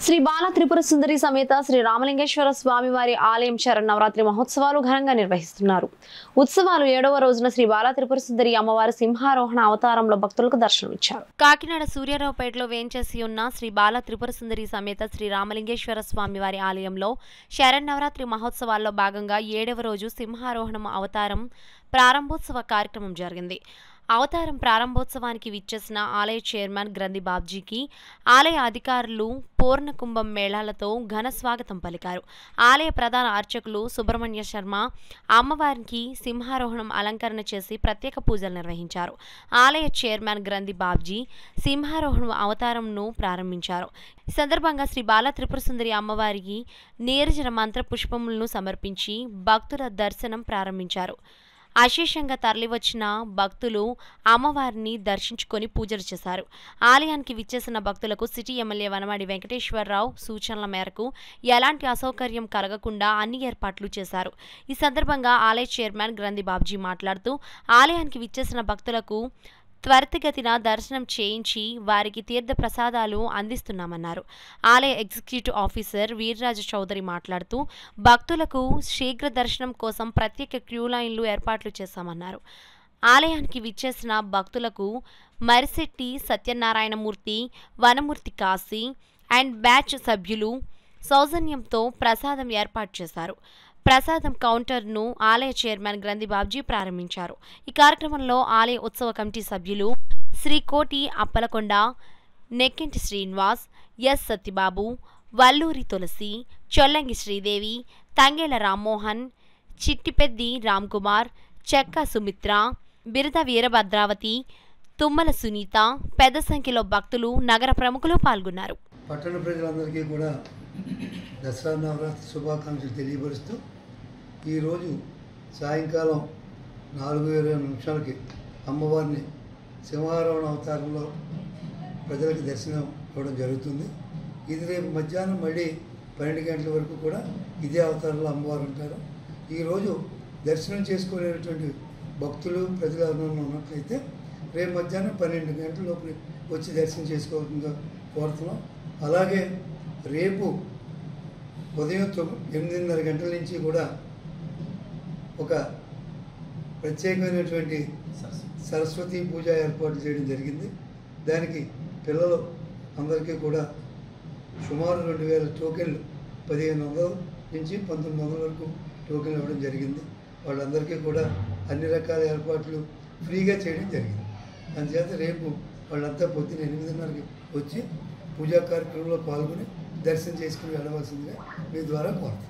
శ్రీ బాల త్రిపుర సుందరి సమేత శ్రీ రామలింగేశ్వర స్వామి వారి ఆలయం శరన్నవరాత్రి మహోత్సవాలు ఘనంగా నిర్వహిస్తున్నారు. ఉత్సవాలు 7వ రోజున శ్రీ బాల త్రిపుర సుందరి అమ్మవారి సింహారోహణ అవతారంలో భక్తులకు దర్శనమిచ్చారు. కాకినాడ సూర్యారావుపేటలో వేంచేసి ఉన్న శ్రీ బాల త్రిపుర సుందరి సమేత శ్రీ రామలింగేశ్వర స్వామి వారి ఆలయంలో శరన్నవరాత్రి మహోత్సవాల్లో భాగంగా 7వ రోజు సింహారోహణం అవతారం ప్రారంభోత్సవ కార్యక్రమం జరిగింది. అవతారం ప్రారంభోత్సవానికి విచ్చేసిన ఆలయ చైర్మన్ గ్రంథి బాబ్జీకి ఆలయ అధికారులు పూర్ణ కుంభం మేళాలతో ఘన స్వాగతం పలికారు. ఆలయ ప్రధాన అర్చకులు సుబ్రహ్మణ్య శర్మ అమ్మవారికి సింహారోహణం అలంకరణ చేసి ప్రత్యేక పూజలు నిర్వహించారు. ఆలయ చైర్మన్ గ్రంథి బాబ్జీ సింహారోహణం అవతారంను ప్రారంభించారు. ఈ సందర్భంగా శ్రీ బాల త్రిపుర సుందరి అమ్మవారికి నీరజన మంత్ర పుష్పములను సమర్పించి భక్తుల దర్శనం ప్రారంభించారు. అశేషంగా తరలివచ్చిన భక్తులు అమ్మవారిని దర్శించుకొని పూజలు చేశారు. ఆలయానికి విచ్చేసిన భక్తులకు సిటీ ఎమ్మెల్యే వనమాడి వెంకటేశ్వరరావు సూచనల మేరకు ఎలాంటి అసౌకర్యం కలగకుండా అన్ని ఏర్పాట్లు చేశారు. ఈ సందర్భంగా ఆలయ చైర్మన్ గ్రంథి బాబ్జీ మాట్లాడుతూ ఆలయానికి విచ్చేసిన భక్తులకు త్వరితగతిన దర్శనం చేయించి వారికి తీర్థ ప్రసాదాలు అందిస్తున్నామన్నారు. ఆలయ ఎగ్జిక్యూటివ్ ఆఫీసర్ వీర్రాజు చౌదరి మాట్లాడుతూ భక్తులకు శీఘ్ర దర్శనం కోసం ప్రత్యేక క్యూ లైన్లు ఏర్పాట్లు చేశామన్నారు. ఆలయానికి విచ్చేసిన భక్తులకు మరిశెట్టి సత్యనారాయణమూర్తి, వనమూర్తి కాశీ అండ్ బ్యాచ్ సభ్యులు సౌజన్యంతో ప్రసాదం ఏర్పాటు చేశారు. ప్రసాదం కౌంటర్ను ఆలయ చైర్మన్ గ్రంథి బాబ్జీ ప్రారంభించారు. ఈ కార్యక్రమంలో ఆలయ ఉత్సవ కమిటీ సభ్యులు శ్రీ కోటి అప్పలకొండ, నెక్కింటి శ్రీనివాస్, ఎస్ సత్యబాబు, వల్లూరి తులసి, చొల్లంగి శ్రీదేవి, తంగేల రామ్మోహన్, చిట్టిపెద్ది రామ్కుమార్, చెక్క సుమిత్ర, బిరద వీరభద్రావతి, తుమ్మల సునీత, పెద్ద సంఖ్యలో భక్తులు, నగర ప్రముఖులు పాల్గొన్నారు. పట్టణ ప్రజలందరికీ కూడా దసరా నవరాత్రి శుభాకాంక్షలు తెలియపరుస్తూ ఈరోజు సాయంకాలం 4:20 అమ్మవారిని సింహారోహణ అవతారంలో ప్రజలకు దర్శనం ఇవ్వడం జరుగుతుంది. ఇది రేపు మధ్యాహ్నం మళ్ళీ 12 గంటల వరకు కూడా ఇదే అవతారంలో అమ్మవారు ఉంటారు. ఈరోజు దర్శనం చేసుకునేటువంటి భక్తులు ప్రజలు ఎవరైనా ఉన్నట్లయితే రేపు మధ్యాహ్నం 12 గంటల లోపు వచ్చి దర్శనం చేసుకోవాల్సిందిగా కోరుతున్నాం. అలాగే రేపు ఉదయం 8:30 గంటల నుంచి కూడా ఒక ప్రత్యేకమైనటువంటి సరస్వతి పూజ ఏర్పాటు చేయడం జరిగింది. దానికి పిల్లలు అందరికీ కూడా సుమారు 2000 టోకెన్లు 1500 నుంచి 1900 వరకు టోకెన్లు ఇవ్వడం జరిగింది. వాళ్ళందరికీ కూడా అన్ని రకాల ఏర్పాట్లు ఫ్రీగా చేయడం జరిగింది. అందుచేత రేపు వాళ్ళంతా పొద్దున్న 8:30కి వచ్చి పూజా కార్యక్రమంలో పాల్గొని దర్శనం చేసుకుని వెళ్ళవలసిందిగా మీ ద్వారా కోరుతాం.